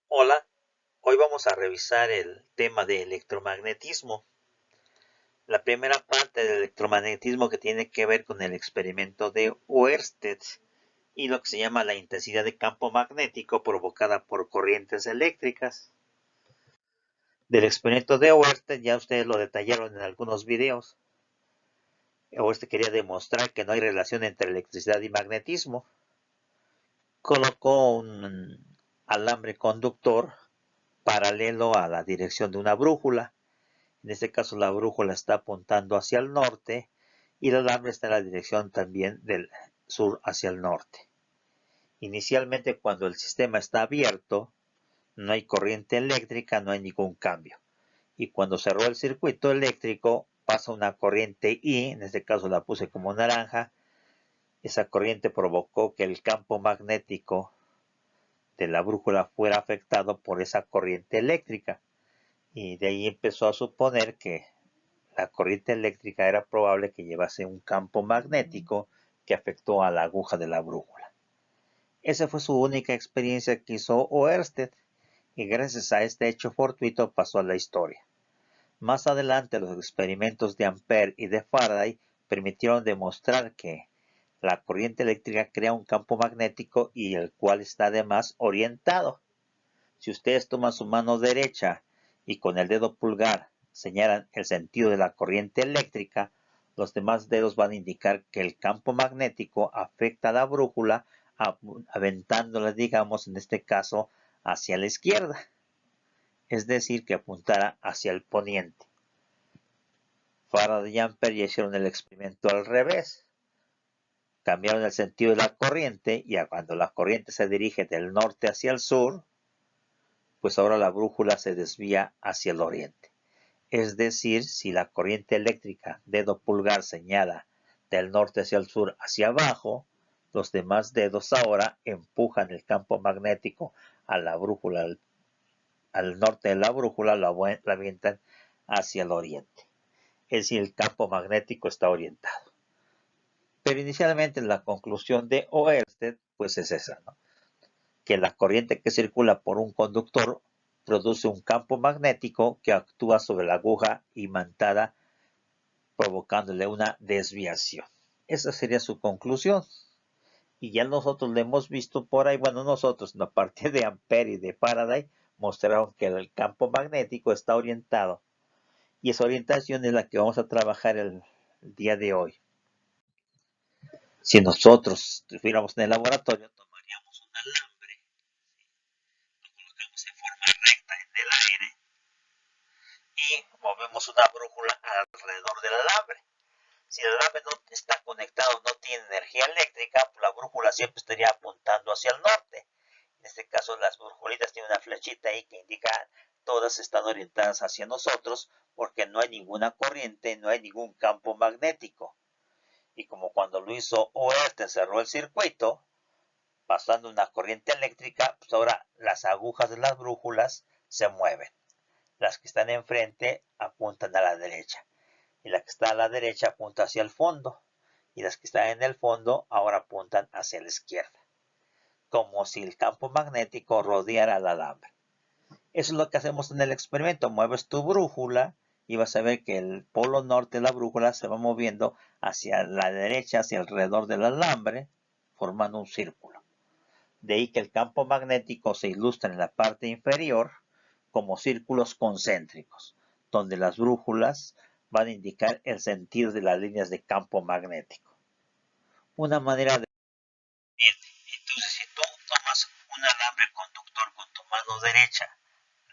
Hola, hoy vamos a revisar el tema de electromagnetismo. La primera parte del electromagnetismo que tiene que ver con el experimento de Oersted y lo que se llama la intensidad de campo magnético provocada por corrientes eléctricas. Del experimento de Oersted ya ustedes lo detallaron en algunos videos. Oersted quería demostrar que no hay relación entre electricidad y magnetismo. Colocó un alambre conductor paralelo a la dirección de una brújula. En este caso la brújula está apuntando hacia el norte y el alambre está en la dirección también del sur hacia el norte. Inicialmente, cuando el sistema está abierto, no hay corriente eléctrica, no hay ningún cambio. Y cuando cerró el circuito eléctrico, pasa una corriente I, en este caso la puse como naranja. Esa corriente provocó que el campo magnético de la brújula fuera afectado por esa corriente eléctrica. Y de ahí empezó a suponer que la corriente eléctrica era probable que llevase un campo magnético que afectó a la aguja de la brújula. Esa fue su única experiencia que hizo Oersted y gracias a este hecho fortuito pasó a la historia. Más adelante los experimentos de Ampère y de Faraday permitieron demostrar que la corriente eléctrica crea un campo magnético y el cual está además orientado. Si ustedes toman su mano derecha y con el dedo pulgar señalan el sentido de la corriente eléctrica, los demás dedos van a indicar que el campo magnético afecta a la brújula, aventándola, digamos, en este caso, hacia la izquierda, es decir, que apuntara hacia el poniente. Faraday y Ampère ya hicieron el experimento al revés. Cambiaron el sentido de la corriente y cuando la corriente se dirige del norte hacia el sur, pues ahora la brújula se desvía hacia el oriente. Es decir, si la corriente eléctrica dedo pulgar señala del norte hacia el sur hacia abajo, los demás dedos ahora empujan el campo magnético a la brújula, al norte de la brújula, la avientan hacia el oriente. Es decir, el campo magnético está orientado. Pero inicialmente la conclusión de Oersted pues es esa, ¿no? Que la corriente que circula por un conductor produce un campo magnético que actúa sobre la aguja imantada, provocándole una desviación. Esa sería su conclusión. Y ya nosotros lo hemos visto por ahí, bueno, nosotros, a partir de Ampère y de Faraday, mostraron que el campo magnético está orientado. Y esa orientación es la que vamos a trabajar el día de hoy. Si nosotros estuviéramos en el laboratorio, tomaríamos un alambre, lo colocamos en forma recta en el aire y movemos una brújula alrededor del alambre. Si el alambre no está conectado, no tiene energía eléctrica, la brújula siempre estaría apuntando hacia el norte. En este caso, las brújulitas tienen una flechita ahí que indica todas están orientadas hacia nosotros porque no hay ninguna corriente, no hay ningún campo magnético. Y como cuando lo hizo Oersted cerró el circuito, pasando una corriente eléctrica, pues ahora las agujas de las brújulas se mueven. Las que están enfrente apuntan a la derecha y la que está a la derecha apunta hacia el fondo y las que están en el fondo ahora apuntan hacia la izquierda, como si el campo magnético rodeara el alambre. Eso es lo que hacemos en el experimento. Mueves tu brújula y vas a ver que el polo norte de la brújula se va moviendo hacia la derecha, hacia alrededor del alambre, formando un círculo. De ahí que el campo magnético se ilustra en la parte inferior como círculos concéntricos, donde las brújulas van a indicar el sentido de las líneas de campo magnético. Una manera de... Bien, entonces si tú tomas un alambre conductor con tu mano derecha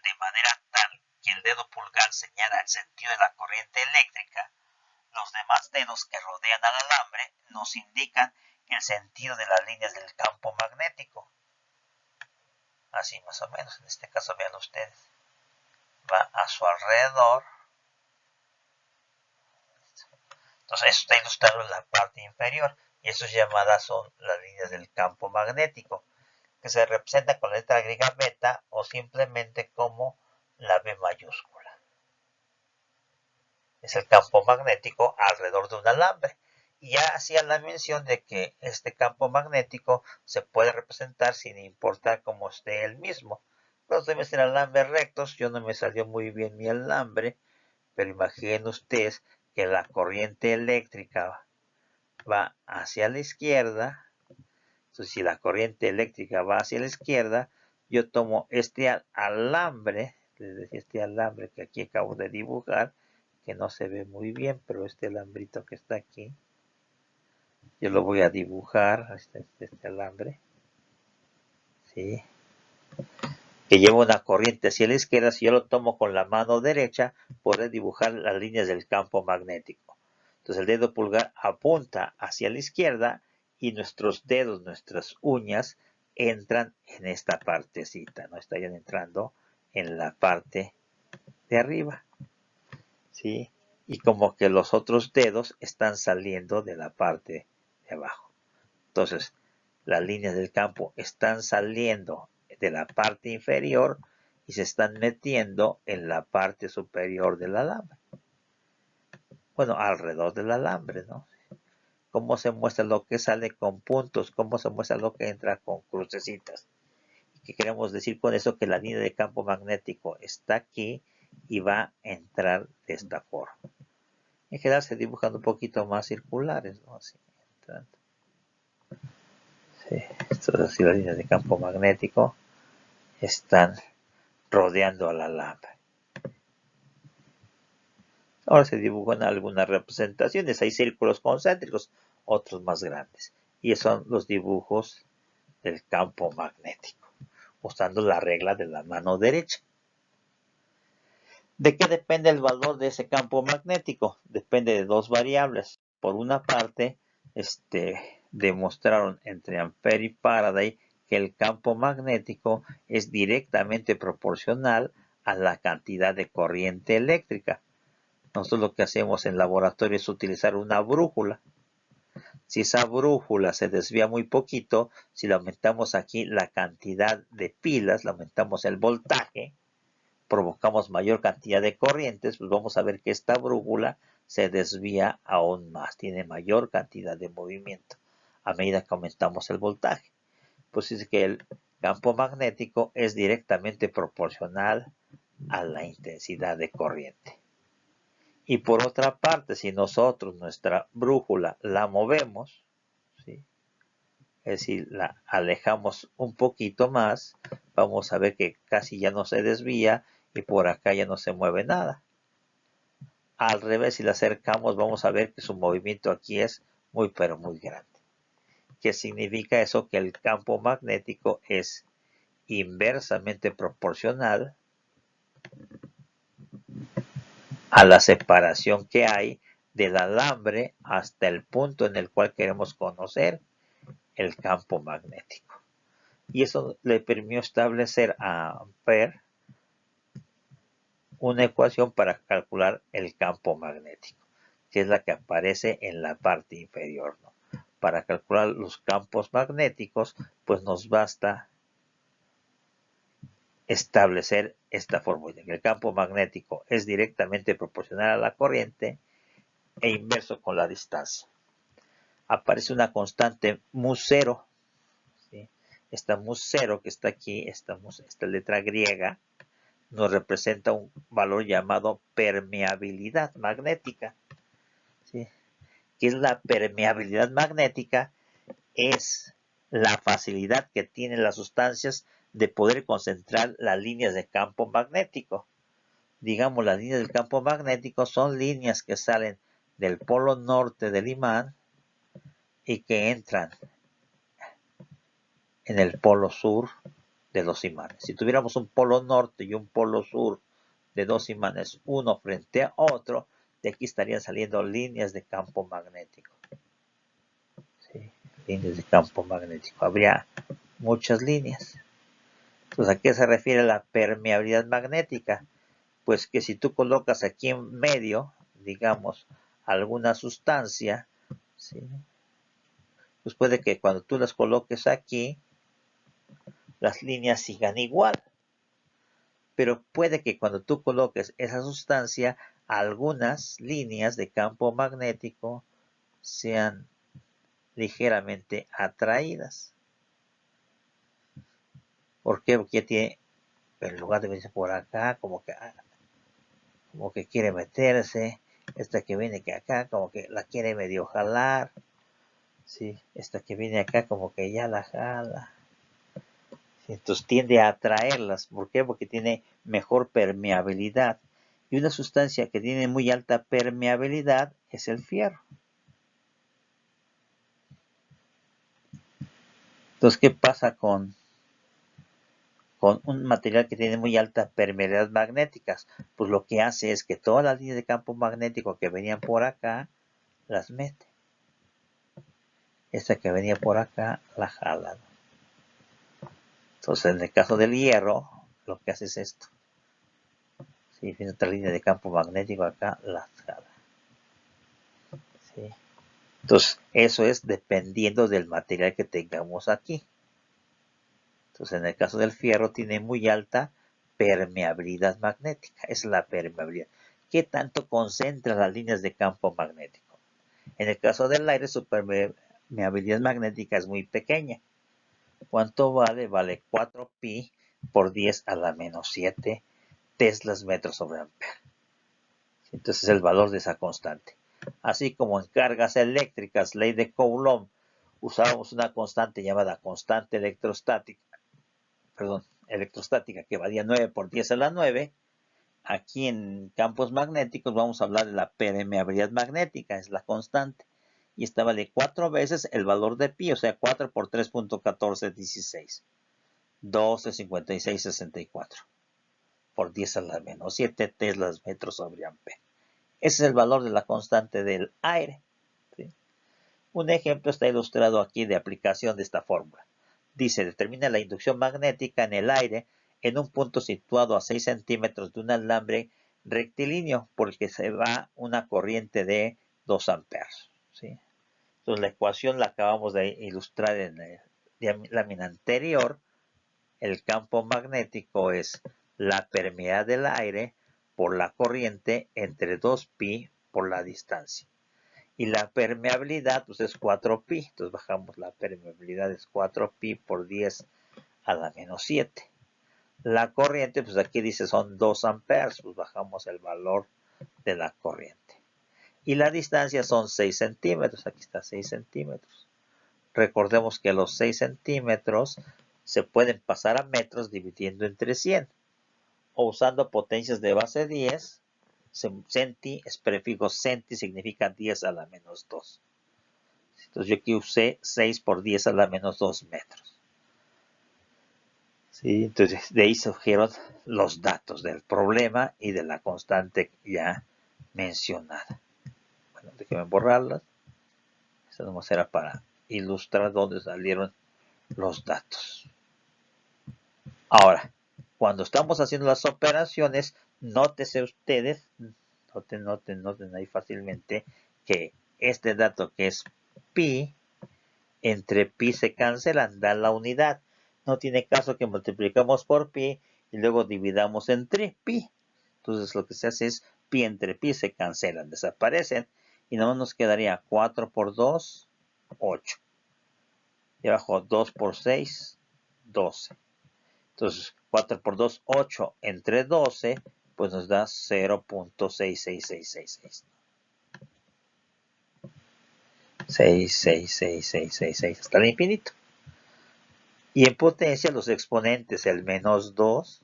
de manera tal que el dedo pulgar señala el sentido de la corriente eléctrica, los demás dedos que rodean al alambre nos indican el sentido de las líneas del campo magnético. Así más o menos, en este caso vean ustedes, va a su alrededor. Entonces eso está ilustrado en la parte inferior y esas llamadas son las líneas del campo magnético, que se representan con la letra griega beta o simplemente como la B mayúscula. Es el campo magnético alrededor de un alambre. Y ya hacía la mención de que este campo magnético se puede representar sin importar cómo esté el mismo. Los demás en alambres rectos, yo no me salió muy bien mi alambre, pero imaginen ustedes que la corriente eléctrica va hacia la izquierda. Entonces, si la corriente eléctrica va hacia la izquierda, yo tomo este alambre, les decía este alambre que aquí acabo de dibujar, que no se ve muy bien, pero este alambrito que está aquí, yo lo voy a dibujar, este alambre, ¿sí? Que lleva una corriente hacia la izquierda. Si yo lo tomo con la mano derecha, podré dibujar las líneas del campo magnético. Entonces el dedo pulgar apunta hacia la izquierda y nuestros dedos, nuestras uñas, entran en esta partecita, no estarían entrando en la parte de arriba, ¿sí? Y como que los otros dedos están saliendo de la parte de abajo. Entonces, las líneas del campo están saliendo de la parte inferior y se están metiendo en la parte superior del alambre. Bueno, alrededor del alambre, ¿no? Cómo se muestra lo que sale con puntos, cómo se muestra lo que entra con crucecitas. ¿Qué queremos decir con eso? Que la línea de campo magnético está aquí y va a entrar de esta forma. En general se dibujan un poquito más circulares, ¿no? Así, entrando. Sí, esto es así, las líneas de campo magnético están rodeando al alambre. Ahora se dibujan algunas representaciones, hay círculos concéntricos, otros más grandes. Y son los dibujos del campo magnético, usando la regla de la mano derecha. ¿De qué depende el valor de ese campo magnético? Depende de dos variables. Por una parte, demostraron entre Ampere y Faraday que el campo magnético es directamente proporcional a la cantidad de corriente eléctrica. Nosotros lo que hacemos en laboratorio es utilizar una brújula. Si esa brújula se desvía muy poquito, si le aumentamos aquí la cantidad de pilas, le aumentamos el voltaje, provocamos mayor cantidad de corrientes, pues vamos a ver que esta brújula se desvía aún más, tiene mayor cantidad de movimiento a medida que aumentamos el voltaje. Pues es que el campo magnético es directamente proporcional a la intensidad de corriente. Y por otra parte, si nosotros nuestra brújula la movemos, ¿sí? Es decir, la alejamos un poquito más, vamos a ver que casi ya no se desvía y por acá ya no se mueve nada. Al revés, si la acercamos, vamos a ver que su movimiento aquí es muy, pero muy grande. ¿Qué significa eso? Que el campo magnético es inversamente proporcional a la separación que hay del alambre hasta el punto en el cual queremos conocer el campo magnético. Y eso le permitió establecer a Ampere una ecuación para calcular el campo magnético, que es la que aparece en la parte inferior, ¿no? Para calcular los campos magnéticos, pues nos basta establecer esta fórmula. El campo magnético es directamente proporcional a la corriente e inverso con la distancia. Aparece una constante mu0, ¿sí? Esta mu0 que está aquí, esta letra griega, nos representa un valor llamado permeabilidad magnética, ¿sí? ¿Qué es la permeabilidad magnética? Es la facilidad que tienen las sustancias de poder concentrar las líneas de campo magnético. Digamos, las líneas del campo magnético son líneas que salen del polo norte del imán y que entran en el polo sur de los imanes. Si tuviéramos un polo norte y un polo sur de dos imanes, uno frente a otro, de aquí estarían saliendo líneas de campo magnético. ¿Sí? Líneas de campo magnético. Habría muchas líneas. Entonces, ¿a qué se refiere la permeabilidad magnética? Pues que si tú colocas aquí en medio, digamos, alguna sustancia, ¿sí? Pues puede que cuando tú las coloques aquí, las líneas sigan igual. Pero puede que cuando tú coloques esa sustancia, algunas líneas de campo magnético sean ligeramente atraídas. ¿Por qué? Porque tiene pero en lugar de venirse por acá, como que quiere meterse. Esta que viene que acá, como que la quiere medio jalar. Sí, esta que viene acá, como que ya la jala. Sí, entonces tiende a atraerlas. ¿Por qué? Porque tiene mejor permeabilidad. Y una sustancia que tiene muy alta permeabilidad es el fierro. Entonces, ¿qué pasa con un material que tiene muy alta permeabilidad magnética? Pues lo que hace es que todas las líneas de campo magnético que venían por acá, las mete. Esta que venía por acá, la jala. Entonces, en el caso del hierro, lo que hace es esto. Si viene otra línea de campo magnético acá, la jala. ¿Sí? Entonces, eso es dependiendo del material que tengamos aquí. Entonces, en el caso del fierro, tiene muy alta permeabilidad magnética. Es la permeabilidad. ¿Qué tanto concentra las líneas de campo magnético? En el caso del aire, su permeabilidad magnética es muy pequeña. ¿Cuánto vale? Vale 4pi por 10 a la menos 7 teslas metros sobre ampere. Entonces es el valor de esa constante. Así como en cargas eléctricas, ley de Coulomb, usábamos una constante llamada constante electrostática, que valía 9 por 10 a la 9. Aquí en campos magnéticos vamos a hablar de la permeabilidad magnética, es la constante. Y esta vale 4 veces el valor de pi, o sea, 4 por 3.1416. 125664 por 10 a la menos 7 teslas metros sobre ampere. Ese es el valor de la constante del aire. ¿Sí? Un ejemplo está ilustrado aquí de aplicación de esta fórmula. Dice, determina la inducción magnética en el aire en un punto situado a 6 centímetros de un alambre rectilíneo por el que se va una corriente de 2 amperes. ¿Sí? Entonces la ecuación la acabamos de ilustrar en la lámina anterior. El campo magnético es la permeabilidad del aire por la corriente entre 2pi por la distancia. Y la permeabilidad pues es 4pi. Entonces bajamos la permeabilidad, es 4pi por 10 a la menos 7. La corriente, pues aquí dice son 2 amperes. Pues bajamos el valor de la corriente. Y la distancia son 6 centímetros. Aquí está 6 centímetros. Recordemos que los 6 centímetros se pueden pasar a metros dividiendo entre 100 o usando potencias de base 10. Centi es prefijo centi, significa 10 a la menos 2. Entonces yo aquí usé 6 por 10 a la menos 2 metros. ¿Sí? Entonces de ahí surgieron los datos del problema y de la constante ya mencionada. Bueno, déjenme borrarlas. Eso nomás era para ilustrar dónde salieron los datos. Ahora, cuando estamos haciendo las operaciones, nótese ustedes, noten ahí fácilmente que este dato que es pi, entre pi se cancelan, da la unidad. No tiene caso que multiplicamos por pi y luego dividamos entre pi. Entonces lo que se hace es pi entre pi se cancelan, desaparecen y nomás nos quedaría 4 por 2, 8. Y abajo 2 por 6, 12. Entonces, 4 por 2, 8 entre 12, pues nos da 0.66666. 66666 hasta el infinito. Y en potencia, los exponentes, el menos 2,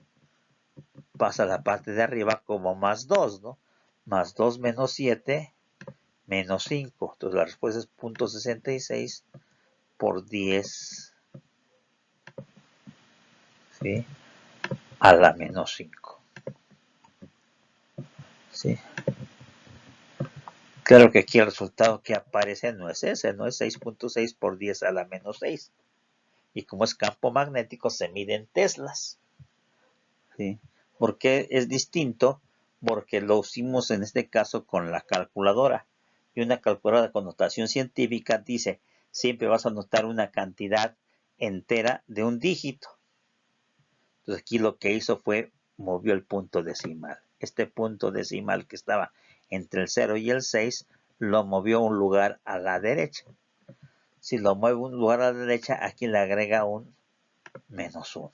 pasa a la parte de arriba como más 2, ¿no? Más 2 menos 7, menos 5. Entonces, la respuesta es 0.66 por 10, ¿sí? A la menos 5. ¿Sí? Claro que aquí el resultado que aparece no es ese, no es 6.6 por 10 a la menos 6. Y como es campo magnético, se mide en teslas. ¿Sí? ¿Por qué es distinto? Porque lo hicimos en este caso con la calculadora. Y una calculadora con notación científica dice, siempre vas a anotar una cantidad entera de un dígito. Entonces aquí lo que hizo fue, movió el punto decimal. Este punto decimal que estaba entre el 0 y el 6, lo movió un lugar a la derecha. Si lo mueve un lugar a la derecha, aquí le agrega un menos 1.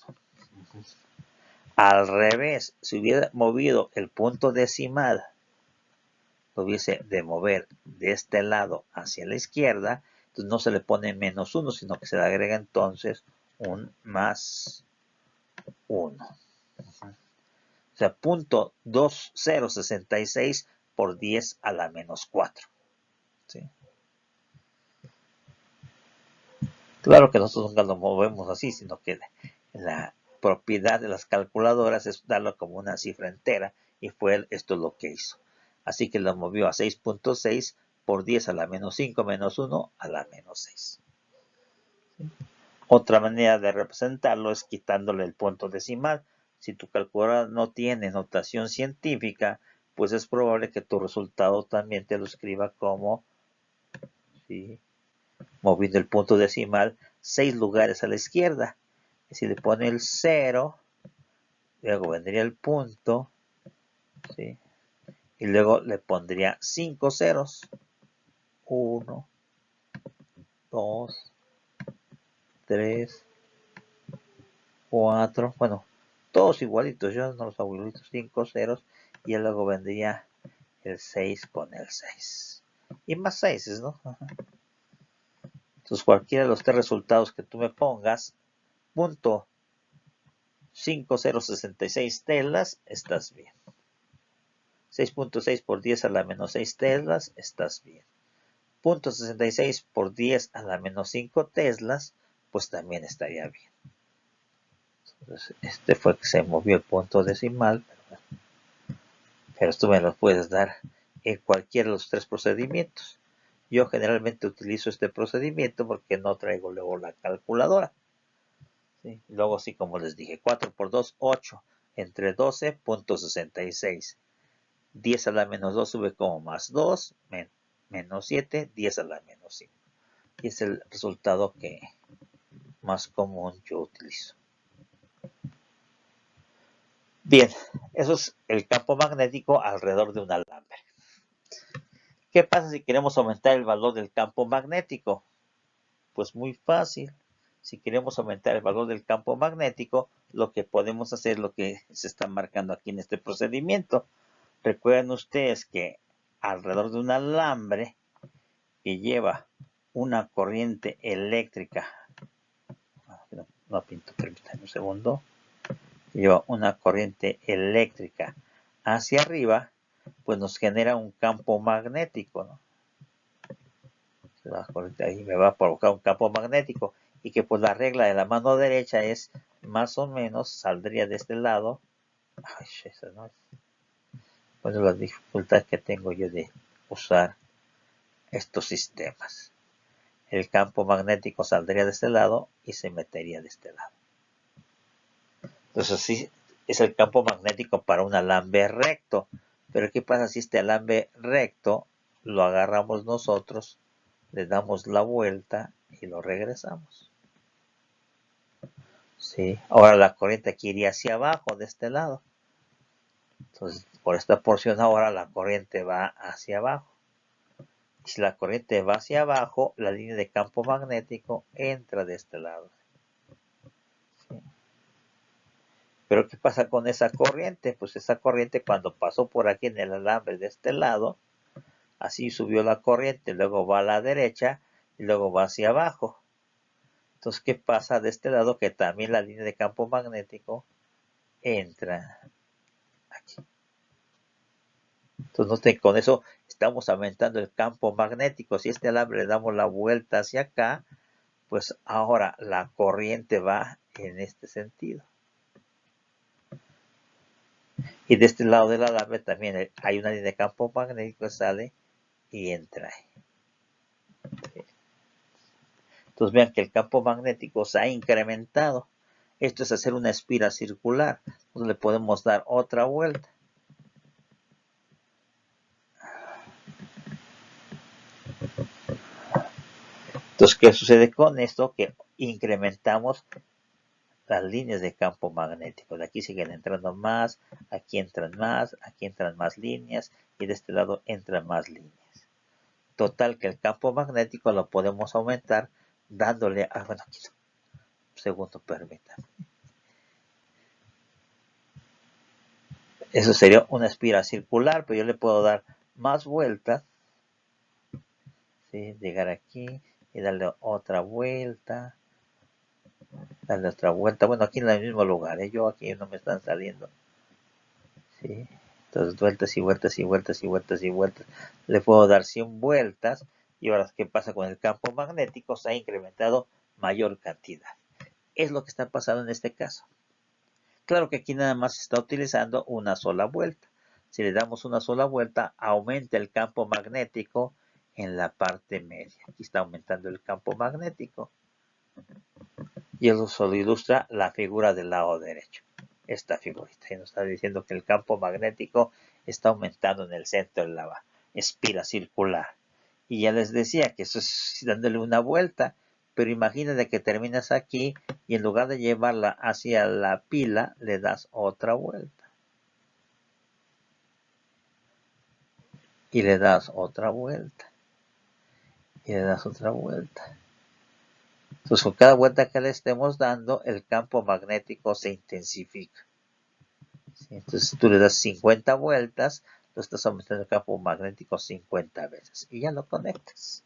Al revés, si hubiera movido el punto decimal, lo hubiese de mover de este lado hacia la izquierda, entonces no se le pone -1, sino que se le agrega entonces un +1. O sea, punto 2066 por 10 a la -4. ¿Sí? Claro que nosotros nunca lo movemos así, sino que la propiedad de las calculadoras es darlo como una cifra entera, y fue esto lo que hizo. Así que lo movió a 6.6 por 10 a la -5 menos 1 a la -6. ¿Sí? Otra manera de representarlo es quitándole el punto decimal. Si tu calculadora no tiene notación científica, pues es probable que tu resultado también te lo escriba como, ¿sí?, moviendo el punto decimal 6 lugares a la izquierda. Y si le pone el 0, luego vendría el punto, ¿sí?, y luego le pondría 5 ceros. 1, 2, 3, 4, bueno, todos igualitos, yo no los abuelitos, 5 ceros, y luego vendría el 6 con el 6. Y más 6, ¿no? Entonces cualquiera de los tres resultados que tú me pongas, punto 5066 teslas, estás bien. 6.6 por 10 a la -6 teslas, estás bien. 0.66 por 10 a la -5 teslas, pues también estaría bien. Entonces, este fue que se movió el punto decimal, pero tú me lo puedes dar en cualquiera de los tres procedimientos. Yo generalmente utilizo este procedimiento porque no traigo luego la calculadora. ¿Sí? Luego, sí, como les dije, 4 por 2, 8, entre 12.66. 10 a la -2 sube como +2, -7, 10 a la -5. Y es el resultado que más común yo utilizo. Bien, eso es el campo magnético alrededor de un alambre. ¿Qué pasa si queremos aumentar el valor del campo magnético? Pues muy fácil. Si queremos aumentar el valor del campo magnético, lo que podemos hacer, lo que se está marcando aquí en este procedimiento. Recuerden ustedes que alrededor de un alambre que lleva una corriente eléctrica, no pinto, permítanme un segundo, lleva una corriente eléctrica hacia arriba, pues nos genera un campo magnético, ¿no? La corriente ahí me va a provocar un campo magnético, y que pues la regla de la mano derecha es más o menos, saldría de este lado. Ay, eso no es. Bueno, la dificultad que tengo yo de usar estos sistemas. El campo magnético saldría de este lado y se metería de este lado. Entonces así es el campo magnético para un alambre recto. Pero ¿qué pasa si este alambre recto lo agarramos nosotros, le damos la vuelta y lo regresamos? ¿Sí? Ahora la corriente aquí iría hacia abajo de este lado. Entonces, por esta porción ahora la corriente va hacia abajo. Si la corriente va hacia abajo, la línea de campo magnético entra de este lado. ¿Sí? Pero ¿qué pasa con esa corriente? Pues esa corriente, cuando pasó por aquí en el alambre de este lado, así subió la corriente, luego va a la derecha y luego va hacia abajo. Entonces, ¿qué pasa de este lado? Que también la línea de campo magnético entra aquí. Entonces, con eso estamos aumentando el campo magnético. Si este alambre le damos la vuelta hacia acá, pues ahora la corriente va en este sentido. Y de este lado del alambre también hay una línea de campo magnético que sale y entra. Entonces vean que el campo magnético se ha incrementado. Esto es hacer una espiral circular. Entonces le podemos dar otra vuelta. Entonces, ¿qué sucede con esto? Que incrementamos las líneas de campo magnético. De aquí siguen entrando más, aquí entran más líneas, y de este lado entran más líneas. Total que el campo magnético lo podemos aumentar dándole, bueno, aquí, un segundo, permítanme. Eso sería una espiral circular, pero yo le puedo dar más vueltas, ¿sí? Llegar aquí y darle otra vuelta, bueno, aquí en el mismo lugar, yo aquí no me están saliendo, ¿sí? Entonces vueltas y vueltas y vueltas y vueltas y vueltas, le puedo dar 100 vueltas, y ahora qué pasa con el campo magnético, se ha incrementado mayor cantidad. Es lo que está pasando en este caso. Claro que aquí nada más se está utilizando una sola vuelta. Si le damos una sola vuelta, aumenta el campo magnético en la parte media. Aquí está aumentando el campo magnético. Y eso solo ilustra la figura del lado derecho. Esta figurita. Y nos está diciendo que el campo magnético está aumentando en el centro de la espiral circular. Y ya les decía que eso es dándole una vuelta. Pero imagínate que terminas aquí y en lugar de llevarla hacia la pila, le das otra vuelta. Y le das otra vuelta. Y le das otra vuelta. Entonces, con cada vuelta que le estemos dando, el campo magnético se intensifica. ¿Sí? Entonces, si tú le das 50 vueltas, tú estás aumentando el campo magnético 50 veces. Y ya lo conectas.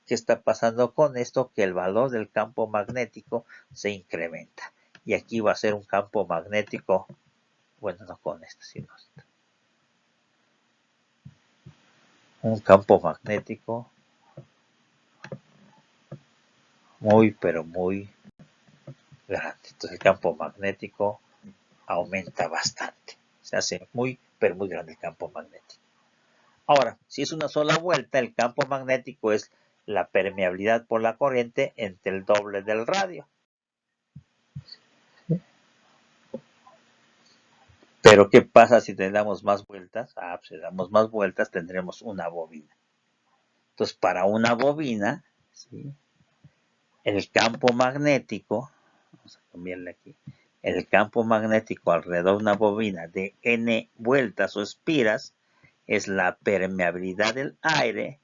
¿Qué está pasando con esto? Que el valor del campo magnético se incrementa. Y aquí va a ser un campo magnético, bueno, no con esto, sino esto. Un campo magnético muy, pero muy grande. Entonces el campo magnético aumenta bastante. Se hace muy, pero muy grande el campo magnético. Ahora, si es una sola vuelta, el campo magnético es la permeabilidad por la corriente entre el doble del radio. Pero, ¿qué pasa si le damos más vueltas? Si le damos más vueltas, tendremos una bobina. Entonces, para una bobina, ¿sí? El campo magnético, vamos a cambiarle aquí, el campo magnético alrededor de una bobina de n vueltas o espiras es la permeabilidad del aire,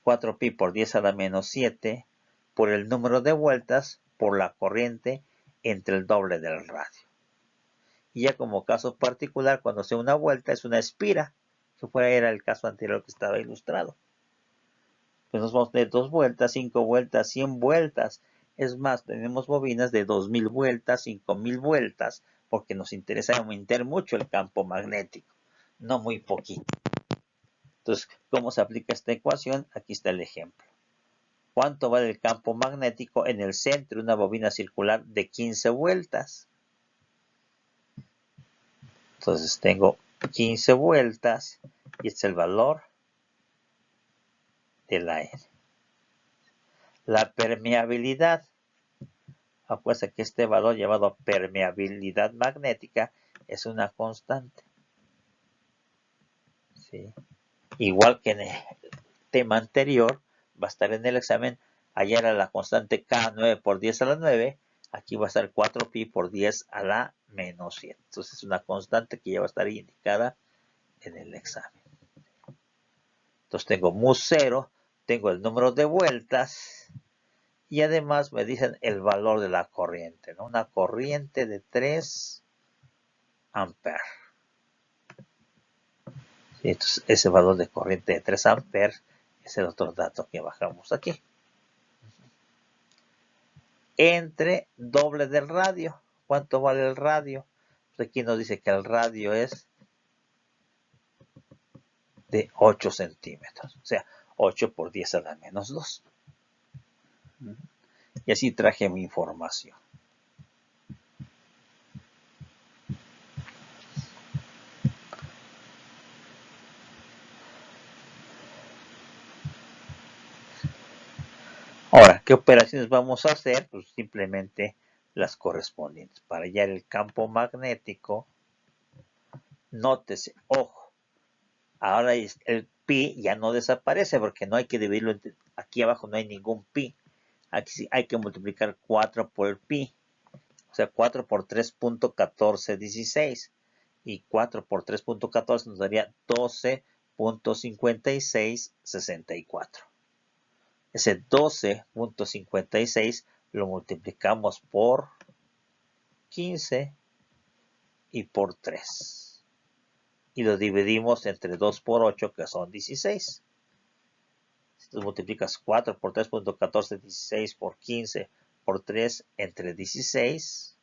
4pi por 10 a la menos 7, por el número de vueltas por la corriente entre el doble del radio. Y ya como caso particular, cuando sea una vuelta, es una espira, que era el caso anterior que estaba ilustrado. Pues nos vamos a tener 2 vueltas, 5 vueltas, 100 vueltas. Es más, tenemos bobinas de 2000 vueltas, 5000 vueltas, porque nos interesa aumentar mucho el campo magnético, no muy poquito. Entonces, ¿cómo se aplica esta ecuación? Aquí está el ejemplo. ¿Cuánto vale el campo magnético en el centro de una bobina circular de 15 vueltas? Entonces tengo 15 vueltas y este es el valor del aire. La permeabilidad. Acuérdense que este valor llamado permeabilidad magnética es una constante. ¿Sí? Igual que en el tema anterior, va a estar en el examen, allá era la constante K9 por 10 a la 9, aquí va a estar 4pi por 10 a la menos 100. Entonces es una constante que ya va a estar indicada en el examen. Entonces tengo mu0, tengo el número de vueltas y además me dicen el valor de la corriente, ¿no? Una corriente de 3 amperes. ¿Sí? Entonces ese valor de corriente de 3 amperes es el otro dato que bajamos aquí. Entre doble del radio. ¿Cuánto vale el radio? Pues aquí nos dice que el radio es de 8 centímetros. O sea, 8 por 10 a la menos 2. Y así traje mi información. Ahora, ¿qué operaciones vamos a hacer? Pues simplemente las correspondientes. Para hallar el campo magnético, nótese, ojo, ahora el pi ya no desaparece porque no hay que dividirlo. Aquí abajo no hay ningún pi. Aquí sí hay que multiplicar 4 por el pi. O sea, 4 por 3.1416. Y 4 por 3.14 nos daría 12.5664. Ese 12.56 lo multiplicamos por 15 y por 3. y lo dividimos entre 2 por 8, que son 16. Si tú multiplicas 4 por 3.14, 16 por 15 por 3 entre 16,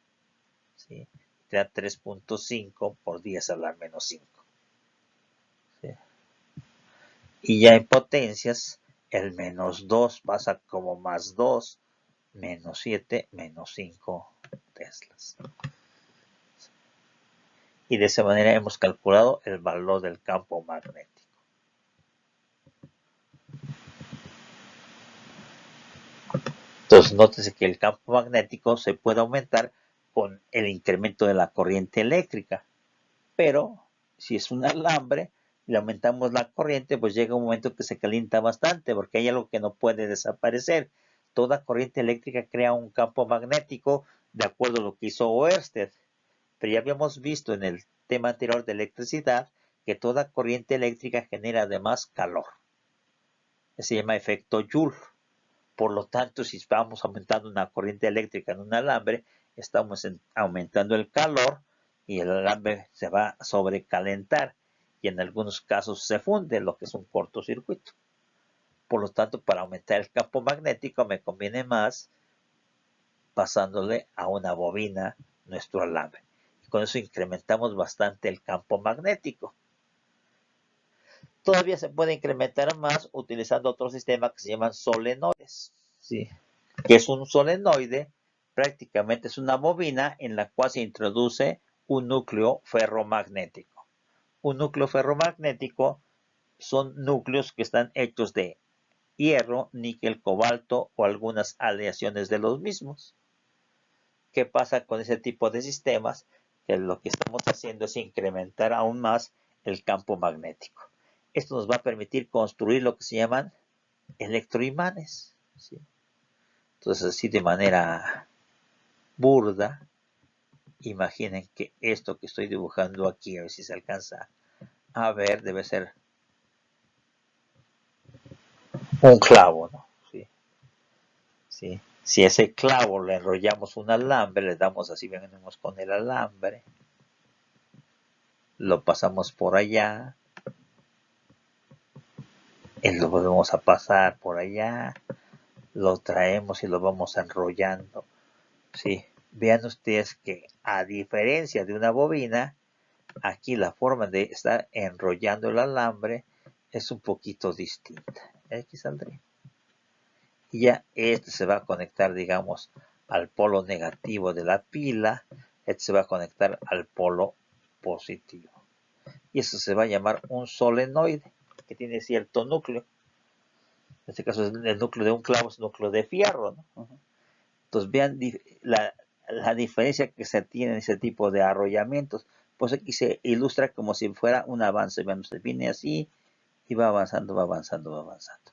¿sí? Te da 3.5 por 10 a la menos 5. ¿Sí? Y ya en potencias, el menos 2 pasa como más 2, menos 7, menos 5 teslas. Y de esa manera hemos calculado el valor del campo magnético. Entonces, nótese que el campo magnético se puede aumentar con el incremento de la corriente eléctrica. Pero, si es un alambre, le aumentamos la corriente, pues llega un momento que se calienta bastante, porque hay algo que no puede desaparecer. Toda corriente eléctrica crea un campo magnético, de acuerdo a lo que hizo Ørsted. Pero ya habíamos visto en el tema anterior de electricidad, que toda corriente eléctrica genera además calor. Se llama efecto Joule. Por lo tanto, si vamos aumentando una corriente eléctrica en un alambre, estamos aumentando el calor y el alambre se va a sobrecalentar y en algunos casos se funde, lo que es un cortocircuito. Por lo tanto, para aumentar el campo magnético me conviene más pasándole a una bobina nuestro alambre. Y con eso incrementamos bastante el campo magnético. Todavía se puede incrementar más utilizando otro sistema que se llaman solenoides. ¿Sí? Que es un solenoide, prácticamente es una bobina en la cual se introduce un núcleo ferromagnético. Un núcleo ferromagnético son núcleos que están hechos de hierro, níquel, cobalto o algunas aleaciones de los mismos. ¿Qué pasa con ese tipo de sistemas? Que lo que estamos haciendo es incrementar aún más el campo magnético. Esto nos va a permitir construir lo que se llaman electroimanes. ¿Sí? Entonces, así de manera burda, imaginen que esto que estoy dibujando aquí, a ver si se alcanza a ver, debe ser un clavo, ¿no? ¿Sí? ¿Sí? Si ese clavo le enrollamos un alambre, le damos así, venimos con el alambre, lo pasamos por allá, y lo volvemos a pasar por allá, lo traemos y lo vamos enrollando. ¿Sí? Vean ustedes que a diferencia de una bobina, aquí la forma de estar enrollando el alambre es un poquito distinta. Aquí saldré. Y ya este se va a conectar, digamos, al polo negativo de la pila. Este se va a conectar al polo positivo. Y eso se va a llamar un solenoide, que tiene cierto núcleo. En este caso, el núcleo de un clavo es el núcleo de fierro, ¿no? Entonces, vean la diferencia que se tiene en ese tipo de arrollamientos. Pues aquí se ilustra como si fuera un avance. Vean, usted viene así y va avanzando, va avanzando, va avanzando.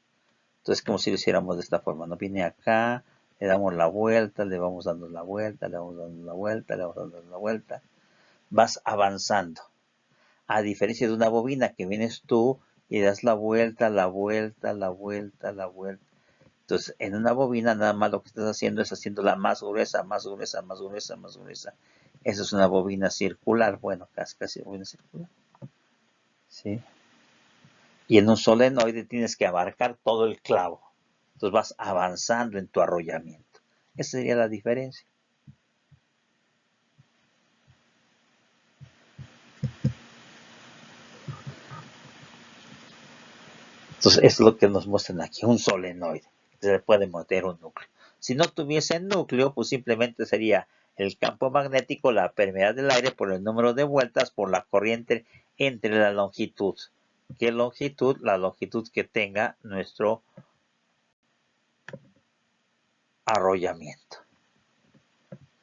Entonces, como si lo hiciéramos de esta forma, ¿no? Viene acá, le damos la vuelta, le vamos dando la vuelta, le vamos dando la vuelta, le vamos dando la vuelta. Vas avanzando. A diferencia de una bobina que vienes tú y das la vuelta, la vuelta, la vuelta, la vuelta. Entonces, en una bobina nada más lo que estás haciendo es haciéndola más gruesa, más gruesa, más gruesa, más gruesa. Eso es una bobina circular. Bueno, casi bobina circular. ¿Sí? Y en un solenoide tienes que abarcar todo el clavo. Entonces vas avanzando en tu arrollamiento. Esa sería la diferencia. Entonces, es lo que nos muestran aquí, un solenoide. Se le puede meter un núcleo. Si no tuviese núcleo, pues simplemente sería el campo magnético, la permeabilidad del aire por el número de vueltas por la corriente entre la longitud. ¿Qué longitud? La longitud que tenga nuestro arrollamiento.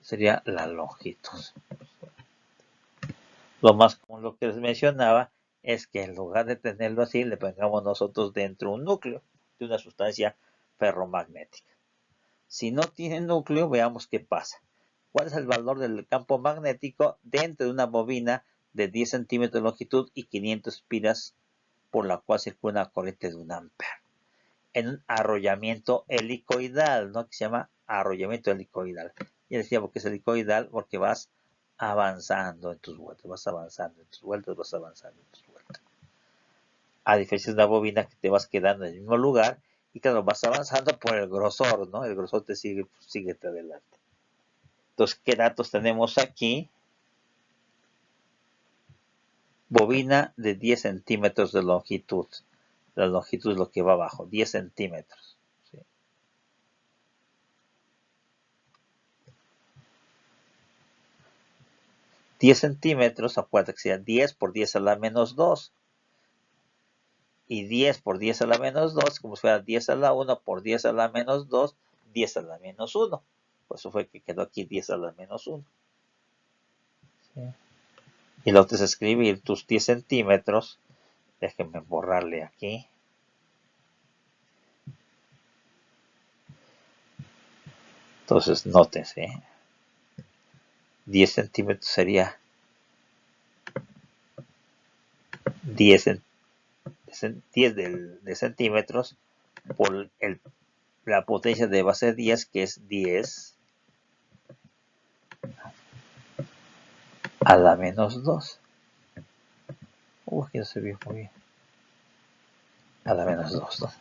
Sería la longitud. Lo más común, lo que les mencionaba, es que en lugar de tenerlo así, le pongamos nosotros dentro un núcleo de una sustancia ferromagnética. Si no tiene núcleo, veamos qué pasa. ¿Cuál es el valor del campo magnético dentro de una bobina de 10 centímetros de longitud y 500 piras por la cual circula una corriente de 1 ampere? En un arrollamiento helicoidal, ¿no? Que se llama arrollamiento helicoidal. Y decía porque es helicoidal porque vas avanzando en tus vueltas, vas avanzando en tus vueltas, vas avanzando en tus vueltas. A diferencia de una bobina que te vas quedando en el mismo lugar y claro, vas avanzando por el grosor, ¿no? El grosor te sigue, pues, síguete adelante. Entonces, ¿qué datos tenemos aquí? Bobina de 10 centímetros de longitud. La longitud es lo que va abajo, 10 centímetros. ¿Sí? 10 centímetros, acuérdate que sería 10 por 10 a la menos 2. Y 10 por 10 a la menos 2, como si fuera 10 a la 1 por 10 a la menos 2, 10 a la menos 1. Por eso fue que quedó aquí 10 a la menos 1. ¿Sí? Y lo que es escribir tus 10 centímetros. Déjenme borrarle aquí. Entonces, nótense. 10 centímetros sería 10, 10 de centímetros por la potencia de base 10, que es 10 a la menos 2. Aquí no se vio muy bien. A la menos 2, ¿no?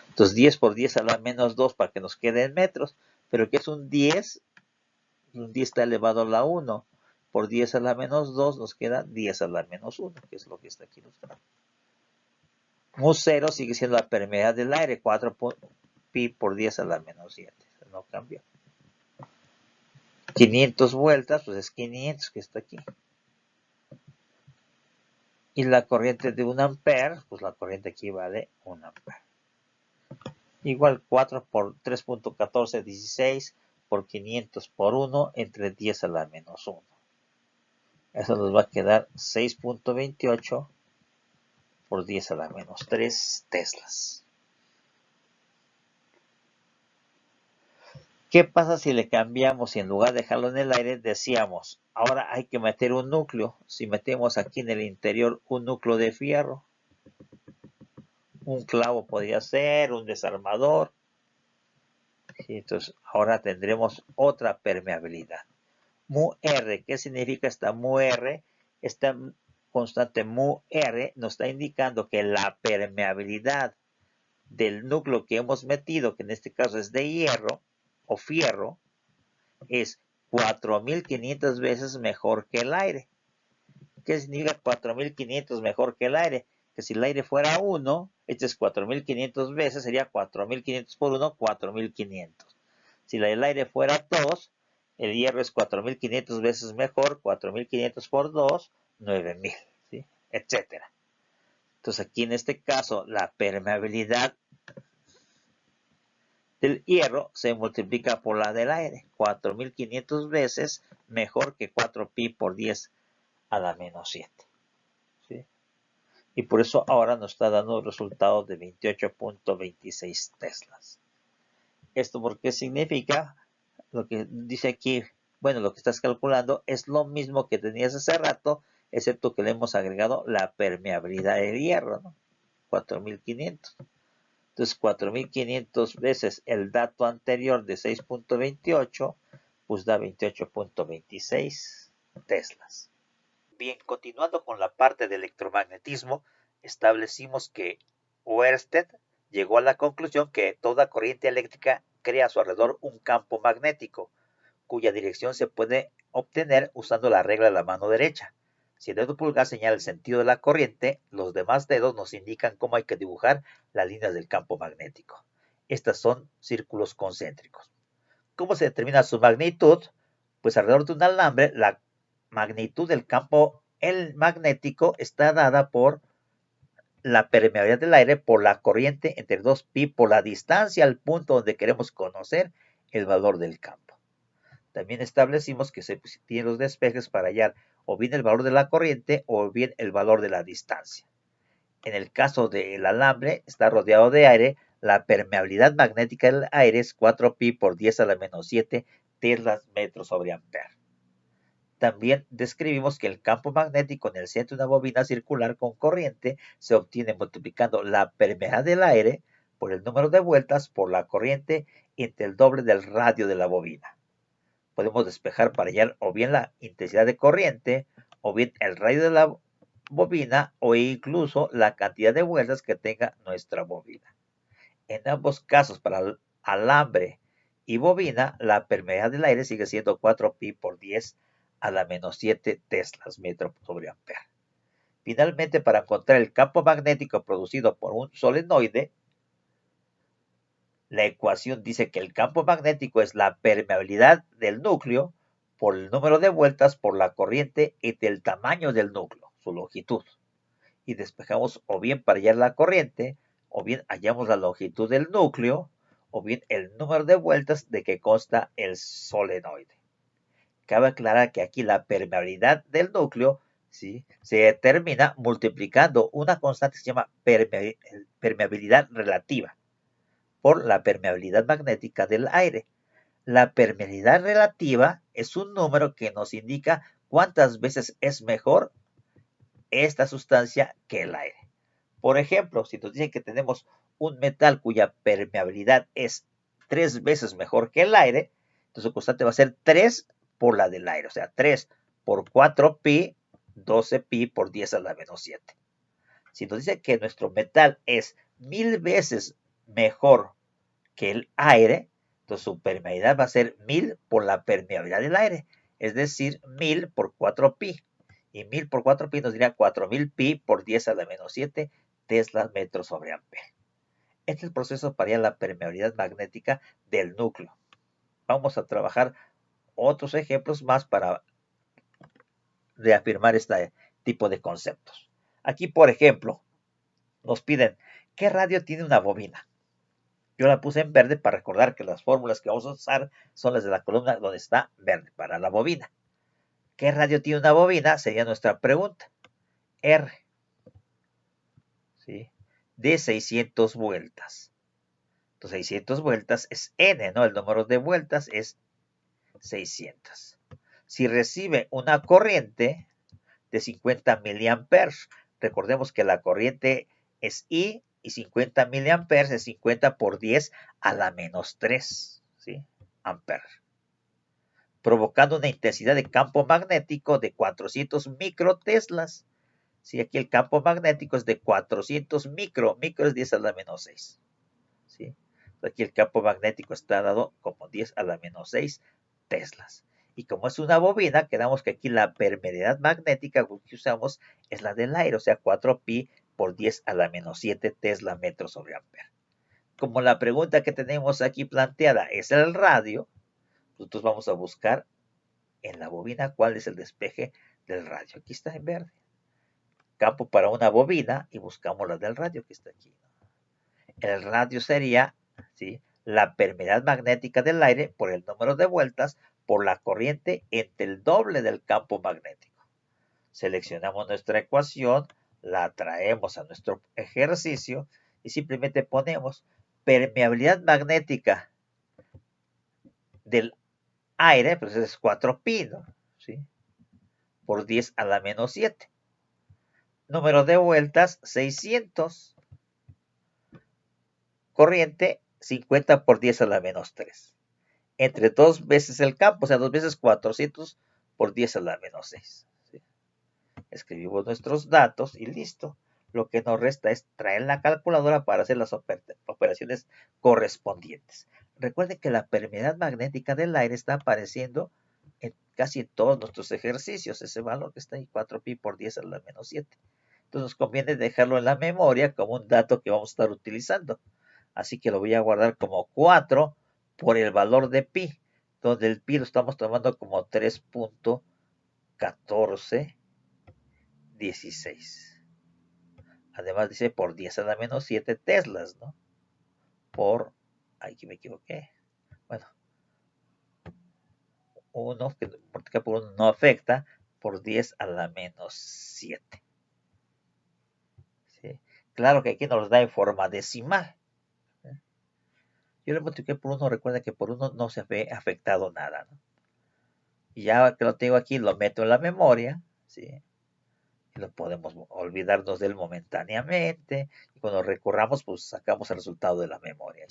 Entonces 10 por 10 a la menos 2 para que nos quede en metros. Pero que es un 10, un 10 está elevado a la 1. Por 10 a la menos 2 nos queda 10 a la menos 1, que es lo que está aquí ilustrado. Mu 0 sigue siendo la permeabilidad del aire, 4 pi por 10 a la menos 7. No cambió. 500 vueltas, pues es 500 que está aquí. Y la corriente de 1 ampere, pues la corriente aquí vale 1 ampere. Igual 4 por 3.1416 por 500 por 1 entre 10 a la menos 1. Eso nos va a quedar 6.28 por 10 a la menos 3 teslas. ¿Qué pasa si le cambiamos y en lugar de dejarlo en el aire decíamos, ahora hay que meter un núcleo? Si metemos aquí en el interior un núcleo de fierro, un clavo podría ser, un desarmador. ¿Sí? Entonces ahora tendremos otra permeabilidad. Mu R, ¿qué significa esta mu R? Esta constante mu R nos está indicando que la permeabilidad del núcleo que hemos metido, que en este caso es de hierro o fierro, es 4.500 veces mejor que el aire. ¿Qué significa 4.500 mejor que el aire? Que si el aire fuera 1, este es 4.500 veces, sería 4.500 por 1, 4.500. Si el aire fuera 2, el hierro es 4.500 veces mejor, 4.500 por 2, 9.000, ¿sí? Etcétera. Entonces aquí en este caso la permeabilidad del hierro se multiplica por la del aire, 4.500 veces mejor que 4pi por 10 a la menos 7. ¿Sí? Y por eso ahora nos está dando resultados de 28.26 teslas. ¿Esto por qué significa? Lo que dice aquí, bueno, lo que estás calculando es lo mismo que tenías hace rato, excepto que le hemos agregado la permeabilidad del hierro, ¿no? 4.500. Entonces, 4.500 veces el dato anterior de 6.28, pues da 28.26 teslas. Bien, continuando con la parte de electromagnetismo, establecimos que Oersted llegó a la conclusión que toda corriente eléctrica crea a su alrededor un campo magnético, cuya dirección se puede obtener usando la regla de la mano derecha. Si el dedo pulgar señala el sentido de la corriente, los demás dedos nos indican cómo hay que dibujar las líneas del campo magnético. Estas son círculos concéntricos. ¿Cómo se determina su magnitud? Pues alrededor de un alambre, la magnitud del campo magnético está dada por la permeabilidad del aire por la corriente entre 2pi por la distancia al punto donde queremos conocer el valor del campo. También establecimos que se tienen los despejes para hallar o bien el valor de la corriente o bien el valor de la distancia. En el caso del alambre, está rodeado de aire, la permeabilidad magnética del aire es 4pi por 10 a la menos 7 teslas metros sobre ampere. También describimos que el campo magnético en el centro de una bobina circular con corriente se obtiene multiplicando la permeabilidad del aire por el número de vueltas por la corriente entre el doble del radio de la bobina. podemos despejar para hallar o bien la intensidad de corriente, o bien el radio de la bobina, o incluso la cantidad de vueltas que tenga nuestra bobina. En ambos casos, para el alambre y bobina, la permeabilidad del aire sigue siendo 4pi por 10 a la menos 7 teslas metro sobre ampere. Finalmente, para encontrar el campo magnético producido por un solenoide, la ecuación dice que el campo magnético es la permeabilidad del núcleo por el número de vueltas por la corriente y del tamaño del núcleo, su longitud. Y despejamos o bien para hallar la corriente, o bien hallamos la longitud del núcleo, o bien el número de vueltas de que consta el solenoide. Cabe aclarar que aquí la permeabilidad del núcleo, ¿sí?, se determina multiplicando una constante que se llama permeabilidad relativa por la permeabilidad magnética del aire. La permeabilidad relativa es un número que nos indica cuántas veces es mejor esta sustancia que el aire. Por ejemplo, si nos dicen que tenemos un metal cuya permeabilidad es 3 veces mejor que el aire, entonces su constante va a ser 3 por la del aire, o sea, 3 por 4pi, 12pi por 10 a la menos 7. Si nos dice que nuestro metal es 1000 veces mejor que el aire, entonces su permeabilidad va a ser 1000 por la permeabilidad del aire, es decir, 1000 por 4pi. Y 1000 por 4pi nos diría 4000 pi por 10 a la menos 7 teslas metros sobre ampere. Este es el proceso para hallar la permeabilidad magnética del núcleo. Vamos a trabajar otros ejemplos más para reafirmar este tipo de conceptos. Aquí, por ejemplo, nos piden, ¿qué radio tiene una bobina? Yo la puse en verde para recordar que las fórmulas que vamos a usar son las de la columna donde está verde, para la bobina. ¿Qué radio tiene una bobina? Sería nuestra pregunta. R, ¿sí?, de 600 vueltas. Entonces, 600 vueltas es N, ¿no? El número de vueltas es 600. Si recibe una corriente de 50 miliamperes, recordemos que la corriente es I y 50 miliamperes es 50 por 10 a la menos 3, ¿sí?, amperes, provocando una intensidad de campo magnético de 400 microteslas. Sí, aquí el campo magnético es de 400 micro es 10 a la menos 6. ¿Sí? Aquí el campo magnético está dado como 10 a la menos 6 teslas. Y como es una bobina, quedamos que aquí la permeabilidad magnética que usamos es la del aire, o sea, 4pi por 10 a la menos 7 tesla metros sobre ampere. Como la pregunta que tenemos aquí planteada es el radio, nosotros vamos a buscar en la bobina cuál es el despeje del radio. Aquí está en verde. Campo para una bobina y buscamos la del radio que está aquí. El radio sería, ¿sí?, la permeabilidad magnética del aire por el número de vueltas por la corriente entre el doble del campo magnético. Seleccionamos nuestra ecuación, la traemos a nuestro ejercicio y simplemente ponemos permeabilidad magnética del aire, pues es 4pi, ¿no? ¿Sí?, por 10 a la menos 7. Número de vueltas, 600. Corriente, 50 por 10 a la menos 3. Entre 2 veces el campo, o sea, 2 veces 400 por 10 a la menos 6. ¿Sí? Escribimos nuestros datos y listo. Lo que nos resta es traer la calculadora para hacer las operaciones correspondientes. Recuerden que la permeabilidad magnética del aire está apareciendo en casi todos nuestros ejercicios. Ese valor que está ahí, 4pi por 10 a la menos 7. Entonces nos conviene dejarlo en la memoria como un dato que vamos a estar utilizando. Así que lo voy a guardar como 4 por el valor de pi, donde el pi lo estamos tomando como 3.1416. Además dice por 10 a la menos 7 teslas, ¿no? Aquí me equivoqué. Bueno, 1 que multiplica por 1 no afecta, por 10 a la menos 7. ¿Sí? Claro que aquí nos da en forma decimal. Yo le multipliqué por 1, recuerda que por 1 no se ve afectado nada, ¿no? Y ya que lo tengo aquí, lo meto en la memoria, ¿sí? Y lo podemos olvidarnos de él momentáneamente. Y cuando recurramos, pues sacamos el resultado de la memoria.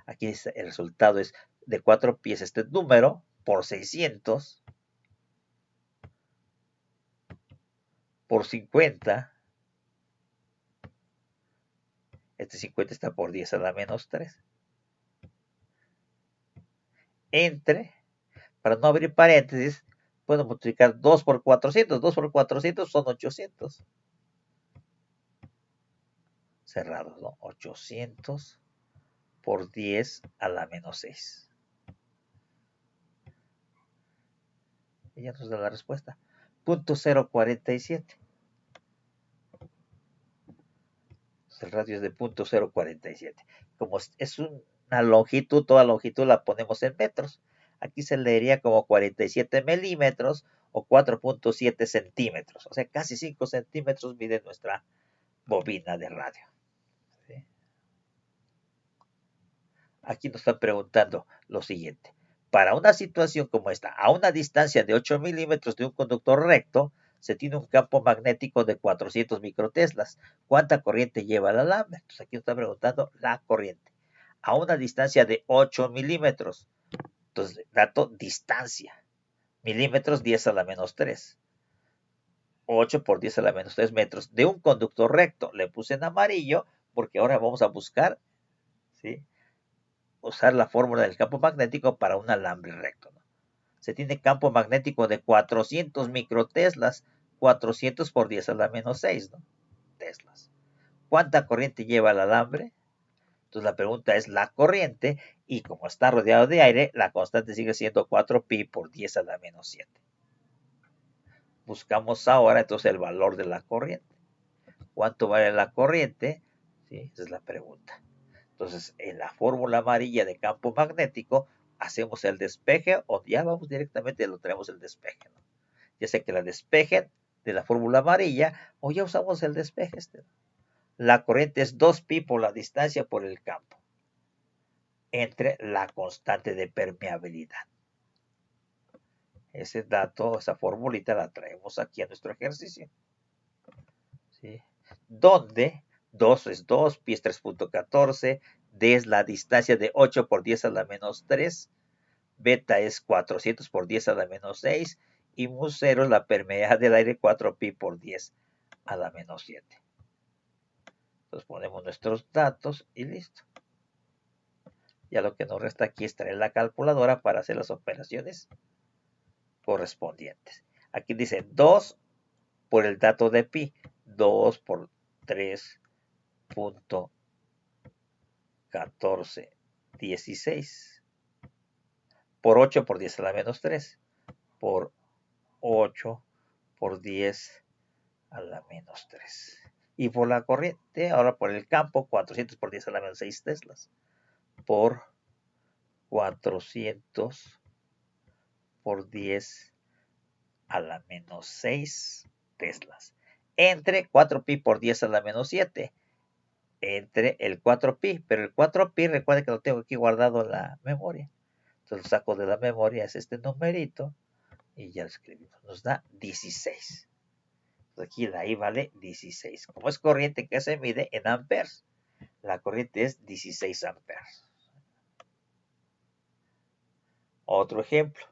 Aquí el resultado es de 4pi este número, por 600 por 50. Este 50 está por 10 a la menos 3. Entre, para no abrir paréntesis, puedo multiplicar 2 por 400. 2 por 400 son 800. Cerrados, ¿no? 800 por 10 a la menos 6. Y ya nos da la respuesta. Punto 047. El radio es de punto 047. Como es una longitud, toda longitud la ponemos en metros. Aquí se leería como 47 milímetros o 4.7 centímetros. O sea, casi 5 centímetros mide nuestra bobina de radio. ¿Sí? Aquí nos están preguntando lo siguiente. Para una situación como esta, a una distancia de 8 milímetros de un conductor recto, se tiene un campo magnético de 400 microteslas. ¿Cuánta corriente lleva el alambre? Entonces aquí nos está preguntando la corriente. A una distancia de 8 milímetros. Entonces, dato distancia. Milímetros 10 a la menos 3. 8 por 10 a la menos 3 metros de un conductor recto. Le puse en amarillo porque ahora vamos a buscar, ¿sí?, usar la fórmula del campo magnético para un alambre recto, ¿no? Se tiene campo magnético de 400 microteslas, 400 por 10 a la menos 6, ¿no? Teslas. ¿Cuánta corriente lleva el alambre? Entonces la pregunta es la corriente, y como está rodeado de aire, la constante sigue siendo 4pi por 10 a la menos 7. Buscamos ahora entonces el valor de la corriente. ¿Cuánto vale la corriente? ¿Sí? Esa es la pregunta. Entonces, en la fórmula amarilla de campo magnético, hacemos el despeje o ya vamos directamente, lo traemos el despeje, ¿no? Ya sea que la despejen de la fórmula amarilla o ya usamos el despeje. La corriente es 2pi por la distancia por el campo entre la constante de permeabilidad. Ese dato, esa formulita la traemos aquí a nuestro ejercicio. ¿Sí? Donde 2 es 2, pi es 3.14, d es la distancia de 8 por 10 a la menos 3, beta es 400 por 10 a la menos 6, y mu 0 es la permeabilidad del aire, 4pi por 10 a la menos 7. Entonces ponemos nuestros datos y listo. Ya lo que nos resta aquí es traer la calculadora para hacer las operaciones correspondientes. Aquí dice 2 por el dato de pi, 2 por 3.1416 por 8 por 10 a la menos 3 por 8 por 10 a la menos 3. Y por la corriente, ahora por el campo, 400 por 10 a la menos 6 teslas por 400 por 10 a la menos 6 teslas. Entre 4pi por 10 a la menos 7. Entre el 4pi, pero el 4pi, recuerden que lo tengo aquí guardado en la memoria. Entonces lo saco de la memoria, es este numerito, y ya lo escribimos. Nos da 16. Entonces aquí la I vale 16. Como es corriente que se mide en amperes, la corriente es 16 amperes. Otro ejemplo.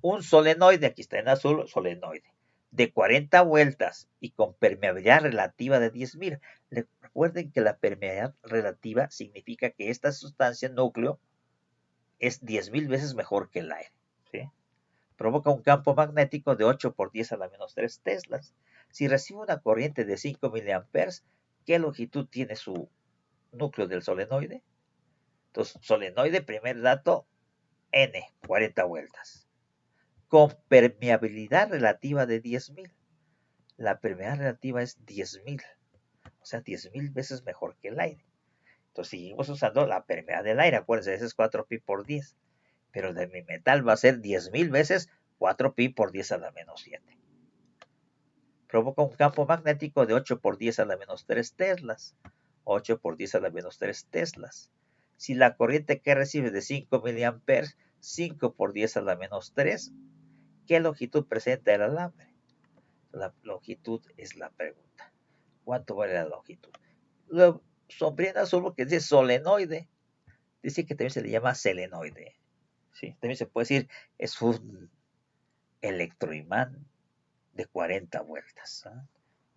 Un solenoide, aquí está en azul, solenoide, de 40 vueltas y con permeabilidad relativa de 10.000. Recuerden que la permeabilidad relativa significa que esta sustancia, núcleo, es 10.000 veces mejor que el aire. ¿Sí? Provoca un campo magnético de 8 por 10 a la menos 3 teslas. Si recibe una corriente de 5 miliamperes, ¿qué longitud tiene su núcleo del solenoide? Entonces, solenoide, primer dato, N, 40 vueltas. Con permeabilidad relativa de 10.000. La permeabilidad relativa es 10.000. O sea, 10.000 veces mejor que el aire. Entonces, seguimos usando la permeabilidad del aire. Acuérdense, ese es 4pi por 10. Pero de mi metal va a ser 10.000 veces 4pi por 10 a la menos 7. Provoca un campo magnético de 8 por 10 a la menos 3 teslas. 8 por 10 a la menos 3 teslas. Si la corriente que recibe de 5 miliamperes, 5 por 10 a la menos 3, ¿qué longitud presenta el alambre? La longitud es la pregunta. ¿Cuánto vale la longitud? Lo sombría en azul porque dice solenoide. Dice que también se le llama selenoide. ¿sí? También se puede decir, es un electroimán de 40 vueltas. ¿Ah?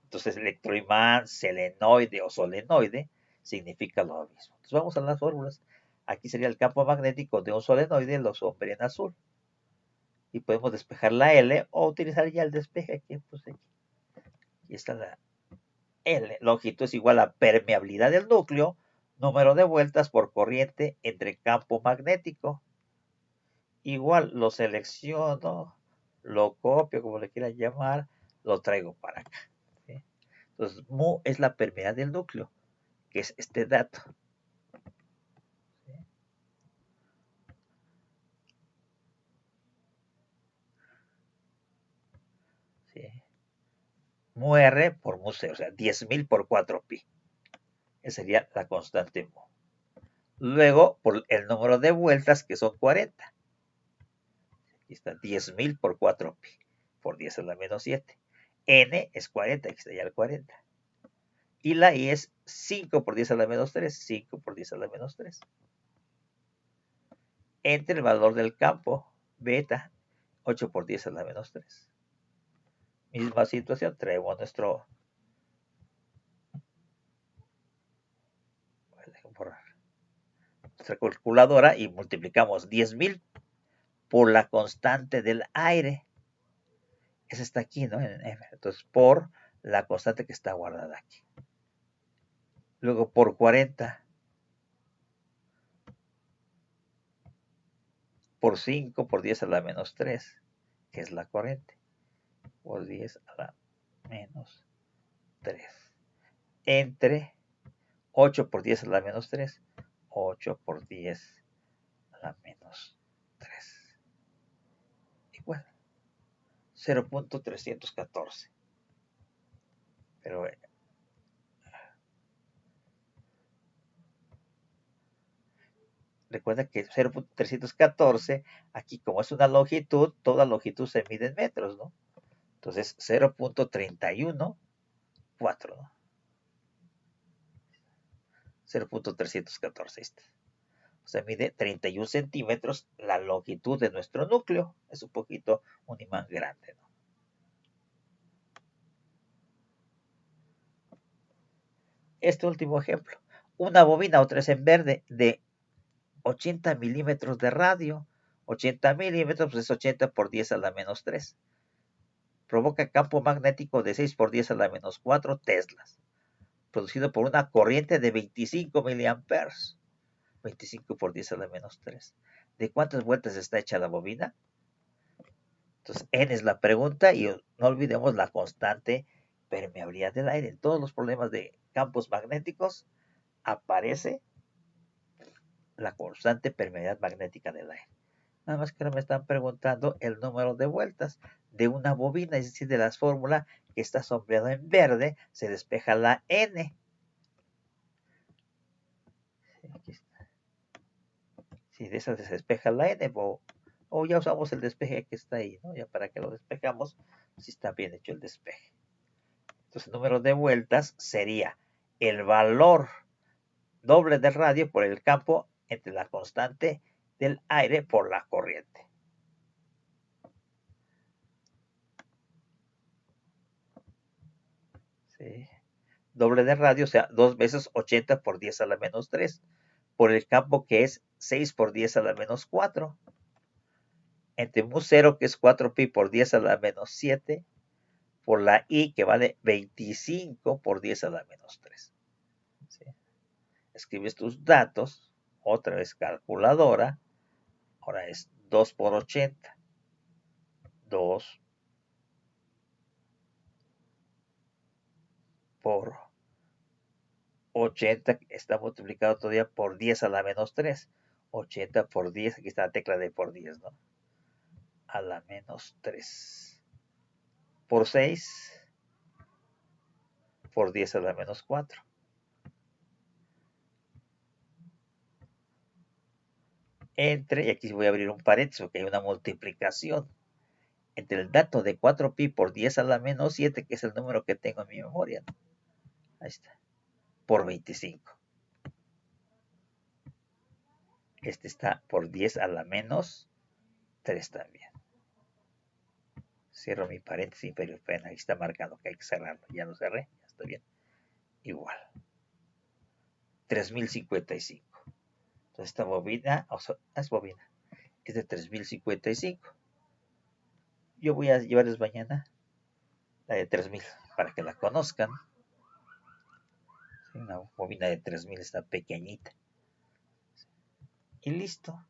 Entonces, electroimán, selenoide o solenoide significa lo mismo. Entonces, vamos a las fórmulas. Aquí sería el campo magnético de un solenoide, lo sombré en azul. Y podemos despejar la L o utilizar ya el despeje aquí. Pues aquí está la L. Longitud es igual a permeabilidad del núcleo, número de vueltas por corriente entre campo magnético. Igual lo selecciono, lo copio, como le quieran llamar, lo traigo para acá. ¿Sí? Entonces, mu es la permeabilidad del núcleo, que es este dato. ¿Sí? Mu R por mu C, o sea, 10.000 por 4pi. Esa sería la constante mu. Luego, por el número de vueltas, que son 40. Aquí está 10.000 por 4pi, por 10 a la menos 7. N es 40, aquí está ya el 40. Y la I es 5 por 10 a la menos 3, 5 por 10 a la menos 3. Entre el valor del campo, beta, 8 por 10 a la menos 3. Misma situación, traemos nuestra calculadora y multiplicamos 10.000 por la constante del aire. Esa está aquí, ¿no? Entonces, por la constante que está guardada aquí. Luego, por 40. Por 5 por 10 a la menos 3, que es la corriente. Por 10 a la menos 3. Entre 8 por 10 a la menos 3. 8 por 10 a la menos 3. Igual. 0.314. Pero recuerda que 0.314, aquí como es una longitud, toda longitud se mide en metros, ¿no? Entonces 0.314, ¿no? 0.314. Se mide 31 centímetros la longitud de nuestro núcleo. Es un poquito un imán grande, ¿no? Este último ejemplo. Una bobina o 3 en verde de 80 milímetros de radio. 80 milímetros pues es 80 por 10 a la menos 3. Provoca campo magnético de 6 por 10 a la menos 4 teslas. Producido por una corriente de 25 miliamperes. 25 por 10 a la menos 3. ¿De cuántas vueltas está hecha la bobina? Entonces, N es la pregunta y no olvidemos la constante permeabilidad del aire. En todos los problemas de campos magnéticos aparece la constante permeabilidad magnética del aire. Nada más que ahora me están preguntando el número de vueltas de una bobina, es decir, de la fórmula que está sombreada en verde, se despeja la N. Aquí está. Si de esa se despeja la N, o ya usamos el despeje que está ahí, ¿no? Ya para que lo despejamos, si está bien hecho el despeje. Entonces, el número de vueltas sería el valor doble del radio por el campo entre la constante del aire por la corriente. ¿Sí? Doble de radio, o sea, 2 veces 80 por 10 a la menos 3, por el campo que es 6 por 10 a la menos 4, entre mu 0 que es 4pi por 10 a la menos 7, por la I que vale 25 por 10 a la menos 3. ¿Sí? Escribes tus datos, otra vez calculadora, ahora es 2 por 80, 2 por 80, está multiplicado todavía por 10 a la menos 3. 80 por 10, aquí está la tecla de por 10, ¿no? A la menos 3. Por 6, por 10 a la menos 4. Entre, y aquí voy a abrir un paréntesis porque hay una multiplicación entre el dato de 4pi por 10 a la menos 7, que es el número que tengo en mi memoria, ¿no? Ahí está, por 25. Este está por 10 a la menos 3 también. Cierro mi paréntesis inferior. Ahí está marcado que hay que cerrarlo. Ya lo cerré, ya está bien. Igual. 3055. Entonces esta bobina, es bobina, es de 3055. Yo voy a llevarles mañana la de 3000 para que la conozcan. Una bobina de 3000 está pequeñita. Y listo.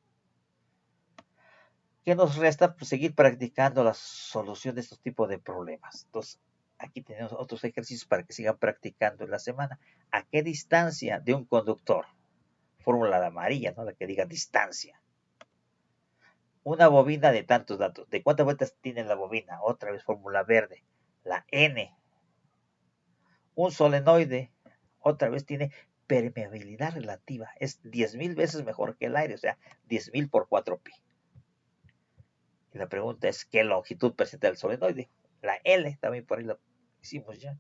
¿Qué nos resta? Pues seguir practicando la solución de estos tipos de problemas. Entonces, aquí tenemos otros ejercicios para que sigan practicando en la semana. ¿A qué distancia de un conductor? Fórmula de amarilla, ¿no? La que diga distancia. Una bobina de tantos datos. ¿De cuántas vueltas tiene la bobina? Otra vez fórmula verde. La N. Un solenoide, otra vez tiene permeabilidad relativa. Es 10,000 veces mejor que el aire, o sea, 10,000 por 4pi. Y la pregunta es, ¿qué longitud presenta el solenoide? La L, también por ahí lo hicimos ya.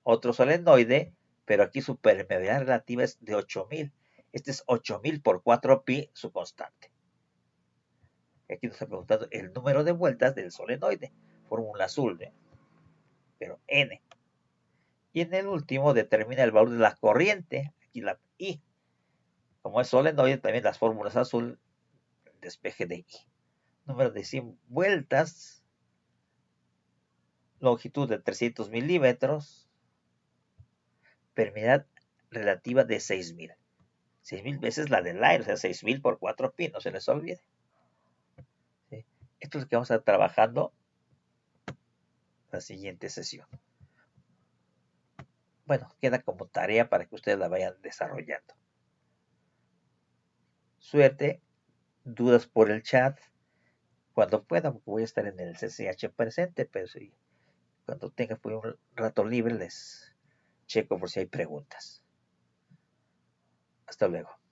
Otro solenoide, pero aquí su permeabilidad relativa es de 8,000. Este es 8,000 por 4pi, su constante. Aquí nos está preguntando el número de vueltas del solenoide. Fórmula azul, pero N. Y en el último determina el valor de la corriente. Aquí la I. Como es solenoide, también las fórmulas azul, despeje de I. Número de 100 vueltas, longitud de 300 milímetros, permeabilidad relativa de 6,000. 6,000 veces la del aire, o sea, 6,000 por 4pi, no se les olvide. ¿Sí? Esto es lo que vamos a estar trabajando en la siguiente sesión. Bueno, queda como tarea para que ustedes la vayan desarrollando. Suerte, dudas por el chat, cuando pueda, porque voy a estar en el CCH presente, pero sí, cuando tenga un rato libre les checo por si hay preguntas. Hasta luego.